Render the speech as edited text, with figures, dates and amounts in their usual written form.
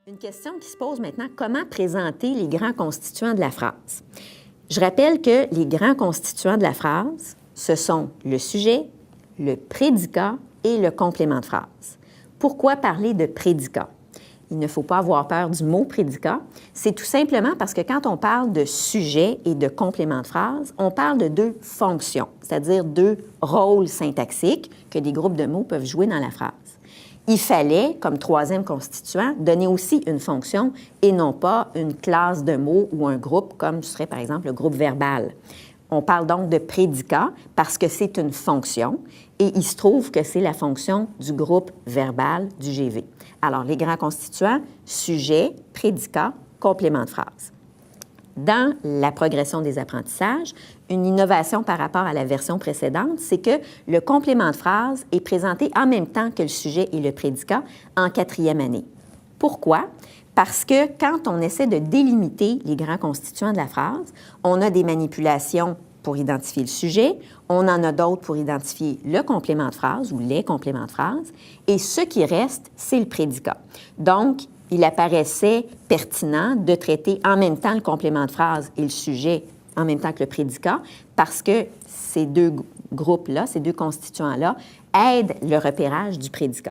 Une question qui se pose maintenant, comment présenter les grands constituants de la phrase? Je rappelle que les grands constituants de la phrase, ce sont le sujet, le prédicat et le complément de phrase. Pourquoi parler de prédicat? Il ne faut pas avoir peur du mot prédicat. C'est tout simplement parce que quand on parle de sujet et de complément de phrase, on parle de deux fonctions, c'est-à-dire deux rôles syntaxiques que des groupes de mots peuvent jouer dans la phrase. Il fallait, comme troisième constituant, donner aussi une fonction et non pas une classe de mots ou un groupe comme ce serait par exemple le groupe verbal. On parle donc de prédicat parce que c'est une fonction et il se trouve que c'est la fonction du groupe verbal du GV. Alors, les grands constituants, sujet, prédicat, complément de phrase. Dans la progression des apprentissages, une innovation par rapport à la version précédente, c'est que le complément de phrase est présenté en même temps que le sujet et le prédicat en 4e année. Pourquoi? Parce que quand on essaie de délimiter les grands constituants de la phrase, on a des manipulations pour identifier le sujet, on en a d'autres pour identifier le complément de phrase ou les compléments de phrase, et ce qui reste, c'est le prédicat. Donc, il apparaissait pertinent de traiter en même temps le complément de phrase et le sujet en même temps que le prédicat, parce que ces deux groupes-là, ces deux constituants-là, aident le repérage du prédicat.